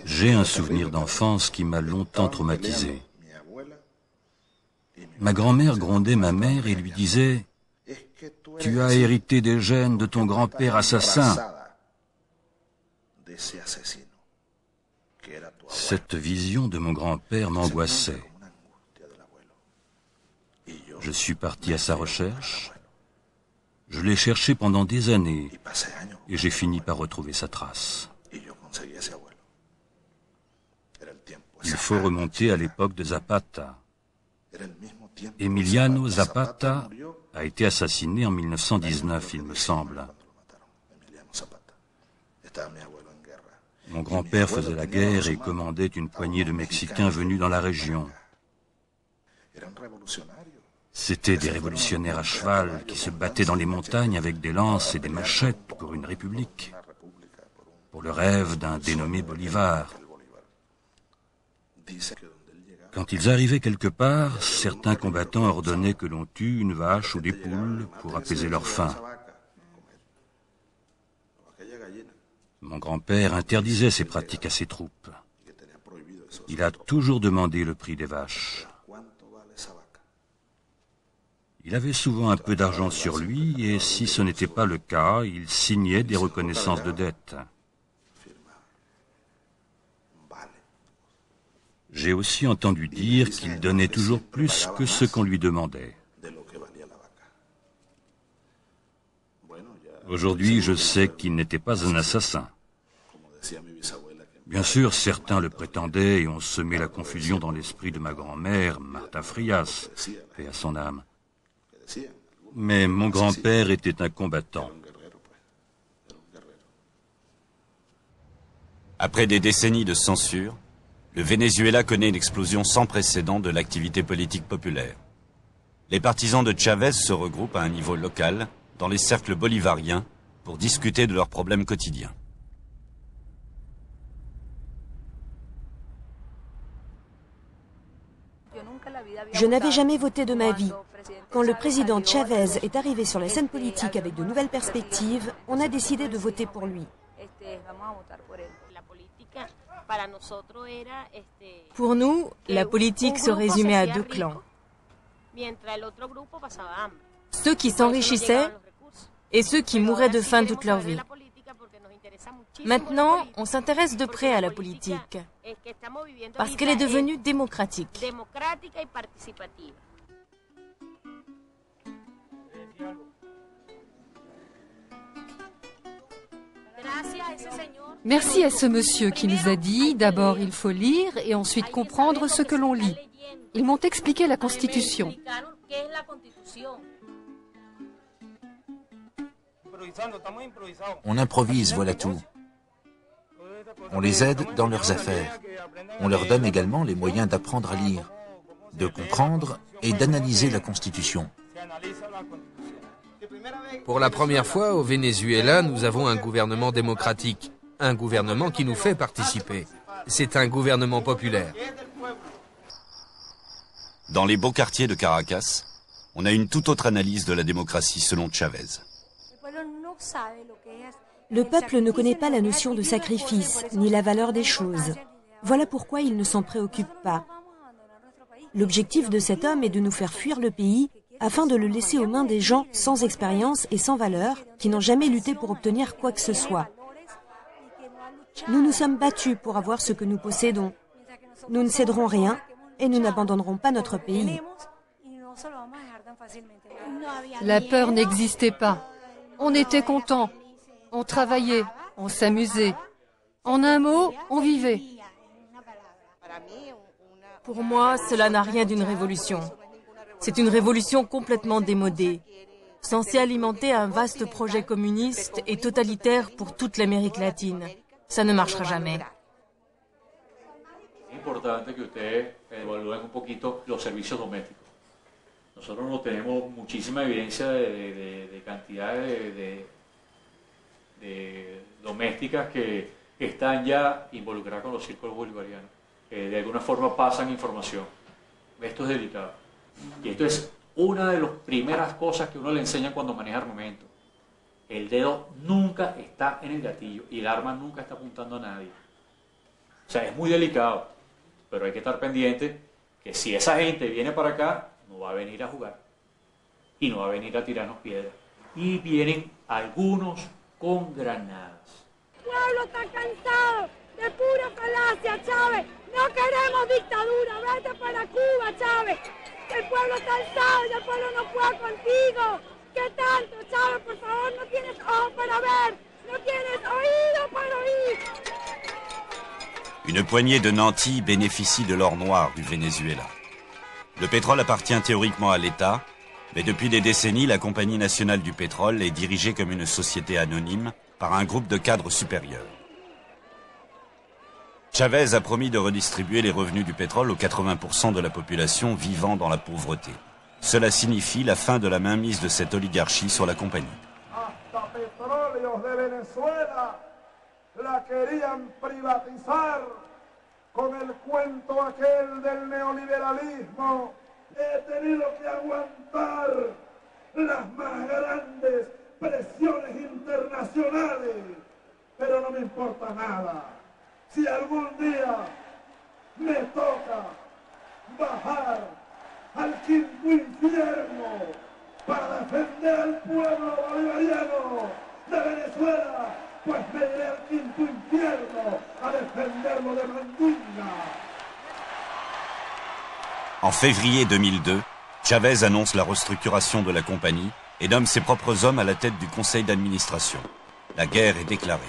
J'ai un souvenir d'enfance qui m'a longtemps traumatisé. Ma grand-mère grondait ma mère et lui disait « Tu as hérité des gènes de ton grand-père assassin ». Cette vision de mon grand-père m'angoissait. Je suis parti à sa recherche. Je l'ai cherché pendant des années et j'ai fini par retrouver sa trace. Il faut remonter à l'époque de Zapata. Emiliano Zapata a été assassiné en 1919, il me semble. Mon grand-père faisait la guerre et commandait une poignée de Mexicains venus dans la région. C'étaient des révolutionnaires à cheval qui se battaient dans les montagnes avec des lances et des machettes pour une république, pour le rêve d'un dénommé Bolivar. Quand ils arrivaient quelque part, certains combattants ordonnaient que l'on tue une vache ou des poules pour apaiser leur faim. Mon grand-père interdisait ces pratiques à ses troupes. Il a toujours demandé le prix des vaches. Il avait souvent un peu d'argent sur lui et si ce n'était pas le cas, il signait des reconnaissances de dette. J'ai aussi entendu dire qu'il donnait toujours plus que ce qu'on lui demandait. Aujourd'hui, je sais qu'il n'était pas un assassin. Bien sûr, certains le prétendaient et ont semé la confusion dans l'esprit de ma grand-mère, Marta Frias, paix à son âme. Mais mon grand-père était un combattant. Après des décennies de censure, le Venezuela connaît une explosion sans précédent de l'activité politique populaire. Les partisans de Chavez se regroupent à un niveau local, dans les cercles bolivariens, pour discuter de leurs problèmes quotidiens. Je n'avais jamais voté de ma vie. Quand le président Chavez est arrivé sur la scène politique avec de nouvelles perspectives, on a décidé de voter pour lui. Pour nous, la politique se résumait à deux clans. Ceux qui s'enrichissaient et ceux qui mouraient de faim toute leur vie. Maintenant, on s'intéresse de près à la politique, parce qu'elle est devenue démocratique. Merci à ce monsieur qui nous a dit, d'abord il faut lire et ensuite comprendre ce que l'on lit. Ils m'ont expliqué la Constitution. On improvise, voilà tout. On les aide dans leurs affaires. On leur donne également les moyens d'apprendre à lire, de comprendre et d'analyser la Constitution. Pour la première fois au Venezuela, nous avons un gouvernement démocratique, un gouvernement qui nous fait participer. C'est un gouvernement populaire. Dans les beaux quartiers de Caracas, on a une toute autre analyse de la démocratie selon Chavez. Le peuple ne connaît pas la notion de sacrifice, ni la valeur des choses. Voilà pourquoi il ne s'en préoccupe pas. L'objectif de cet homme est de nous faire fuir le pays afin de le laisser aux mains des gens sans expérience et sans valeur, qui n'ont jamais lutté pour obtenir quoi que ce soit. Nous nous sommes battus pour avoir ce que nous possédons. Nous ne céderons rien et nous n'abandonnerons pas notre pays. La peur n'existait pas. On était contents, on travaillait, on s'amusait. En un mot, on vivait. Pour moi, cela n'a rien d'une révolution. C'est une révolution complètement démodée, censée alimenter un vaste projet communiste et totalitaire pour toute l'Amérique latine. Ça ne marchera jamais. Nosotros no tenemos muchísima evidencia de cantidades de domésticas que están ya involucradas con los círculos bolivarianos. De alguna forma pasan información. Esto es delicado. Y esto es una de las primeras cosas que uno le enseña cuando maneja armamento. el dedo nunca está en el gatillo y el arma nunca está apuntando a nadie. O sea, es muy delicado, pero hay que estar pendiente que si esa gente viene para acá, no va a venir a jugar y no va a venir a tirarnos piedras. Y vienen algunos con granadas. El pueblo está cansado de pura falacia, Chávez. No queremos dictadura, vete para Cuba, Chávez. El pueblo está alzado y el pueblo no juega contigo. ¿Qué tanto, Chávez? Por favor, no tienes ojos para ver, no tienes oído para oír. Une poignée de nantis bénéficie de l'or noir du Venezuela. Le pétrole appartient théoriquement à l'État, mais depuis des décennies, la Compagnie nationale du pétrole est dirigée comme une société anonyme par un groupe de cadres supérieurs. Chávez a promis de redistribuer les revenus du pétrole aux 80% de la population vivant dans la pauvreté. Cela signifie la fin de la mainmise de cette oligarchie sur la compagnie. Hasta Petróleos de Venezuela la querían privatizar con el cuento aquel del neoliberalismo. He tenido que aguantar las más grandes presiones internacionales, pero no me importa nada. Si algún día me toca bajar al quinto infierno para defender al pueblo bolivariano de Venezuela, pues me iré al quinto infierno a defenderlo de Mandinga. En février 2002, Chávez annonce la restructuration de la compagnie et nomme ses propres hommes à la tête du conseil d'administration. La guerre est déclarée.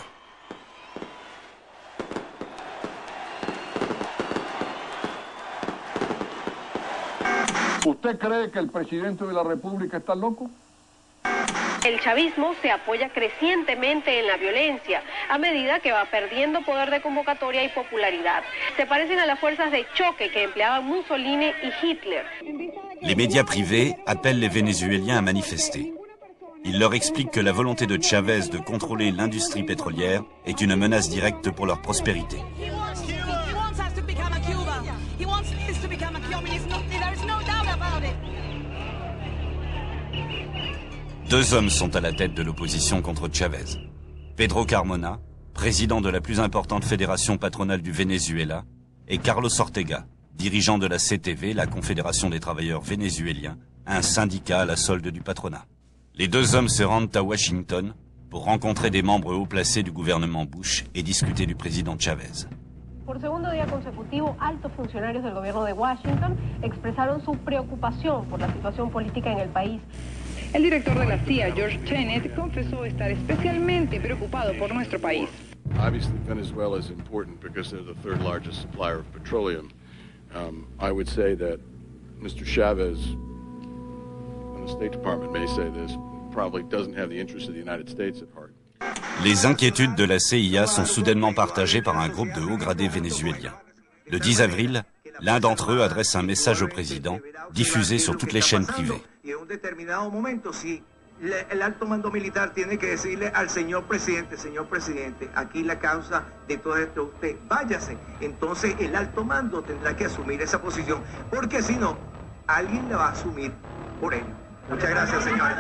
¿Usted cree que el presidente de la República está loco? El chavismo se apoya crecientemente en la violencia a medida que va perdiendo poder de convocatoria y popularidad. Se parecen a las fuerzas de choque que empleaban Mussolini y Hitler. Les médias privés appellent les Vénézuéliens à manifester. Ils leur expliquent que la volonté de Chávez de contrôler l'industrie pétrolière est une menace directe pour leur prospérité. Deux hommes sont à la tête de l'opposition contre Chávez. Pedro Carmona, président de la plus importante fédération patronale du Venezuela, et Carlos Ortega, dirigeant de la CTV, la Confédération des travailleurs vénézuéliens, un syndicat à la solde du patronat. Les deux hommes se rendent à Washington pour rencontrer des membres haut placés du gouvernement Bush et discuter du président Chávez. Por segundo día consecutivo, altos funcionarios del gobierno de Washington expresaron su preocupación por la situación política en el país. El director de la CIA, George Tenet, confesó estar especialmente preocupado por nuestro país. Obviously, Venezuela is important because they're the third largest supplier of petroleum. I would say that Mr. Chavez, and the State Department may say this, probably doesn't have the interests of the United States at heart. Les inquiétudes de la CIA sont soudainement partagées par un groupe de hauts gradés vénézuéliens. Le 10 avril, l'un d'entre eux adresse un message au président, diffusé sur toutes les chaînes privées. El alto mando militar tiene que decirle al señor presidente, aquí la causa de todo esto, usted váyase. Entonces el alto mando tendrá que asumir esa posición, porque si no, alguien la va a asumir por él. Muchas gracias, señores.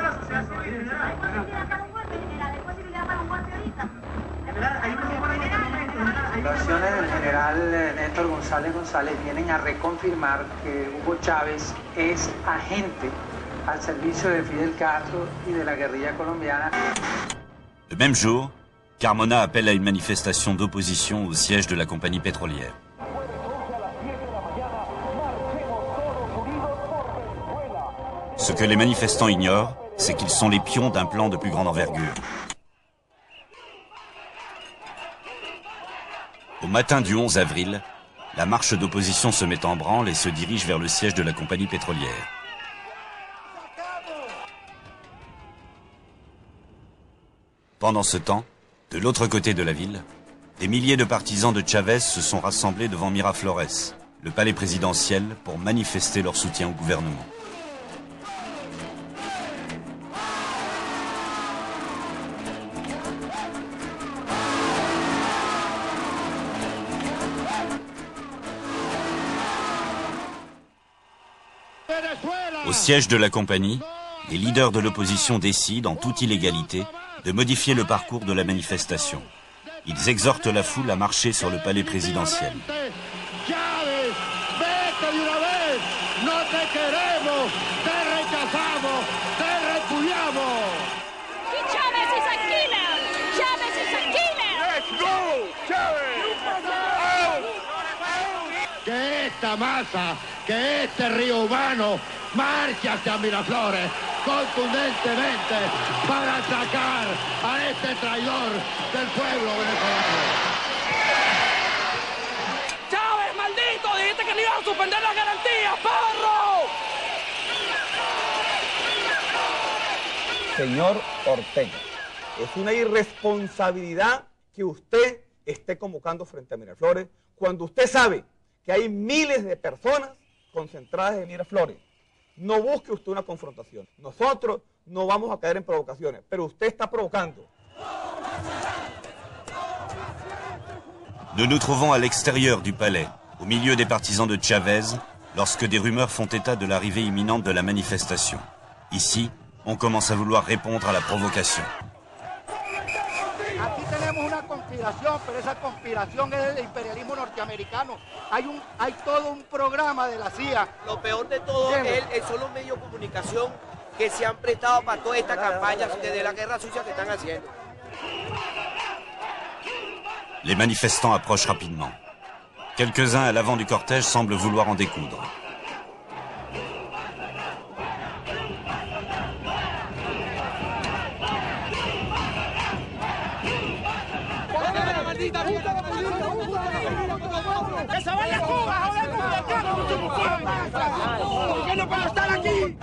Declaraciones del general Néstor González vienen a reconfirmar que Hugo Chávez es agente al servicio de Fidel Castro y de la guerrilla colombiana. Le même jour, Carmona appelle à une manifestation d'opposition au siège de la compagnie pétrolière. Ce que les manifestants ignorent, c'est qu'ils sont les pions d'un plan de plus grande envergure. Au matin du 11 avril, la marche d'opposition se met en branle et se dirige vers le siège de la compagnie pétrolière. Pendant ce temps, de l'autre côté de la ville, des milliers de partisans de Chávez se sont rassemblés devant Miraflores, le palais présidentiel, pour manifester leur soutien au gouvernement. Au siège de la compagnie, les leaders de l'opposition décident, en toute illégalité, de modifier le parcours de la manifestation. Ils exhortent la foule à marcher sur le palais présidentiel. Que esta masa, que este río humano marche hacia Miraflores contundentemente para sacar a este traidor del pueblo venezolano. ¡Chávez, maldito! Dijiste que le ibas a suspender las garantías, perro. Señor Ortega, es una irresponsabilidad que usted esté convocando frente a Miraflores cuando usted sabe que hay miles de personas concentradas en Miraflores. No busque usted una confrontación. Nosotros no vamos a caer en provocaciones, pero usted está provocando. Nous nous trouvons à l'extérieur du palais, au milieu des partisans de Chavez, lorsque des rumeurs font état de l'arrivée imminente de la manifestation. Ici, on commence à vouloir répondre à la provocation. Aquí tenemos una conspiración, pero esa conspiración es del imperialismo norteamericano. Hay todo un programa de la CIA. Lo peor de todo son los medios de comunicación que se han prestado para toda esta campaña desde la guerra sucia que están haciendo. Les manifestants approchent rapidement. Quelques-uns à l'avant du cortège semblent vouloir en découdre. ¡Que se vaya a Cuba! ¿Por qué no puedo estar aquí?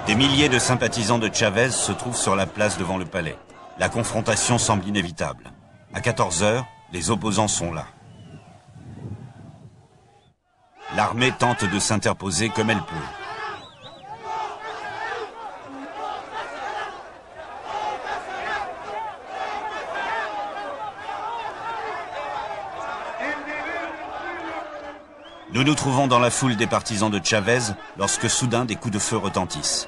Des milliers de sympathisants de Chavez se trouvent sur la place devant le palais. La confrontation semble inévitable. À 14 h, les opposants sont là. L'armée tente de s'interposer comme elle peut. Nous nous trouvons dans la foule des partisans de Chavez lorsque soudain des coups de feu retentissent.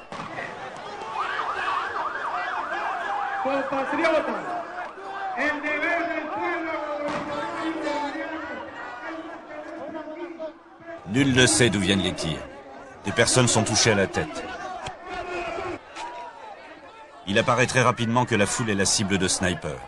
Nul ne sait d'où viennent les tirs. Des personnes sont touchées à la tête. Il apparaît très rapidement que la foule est la cible de snipers.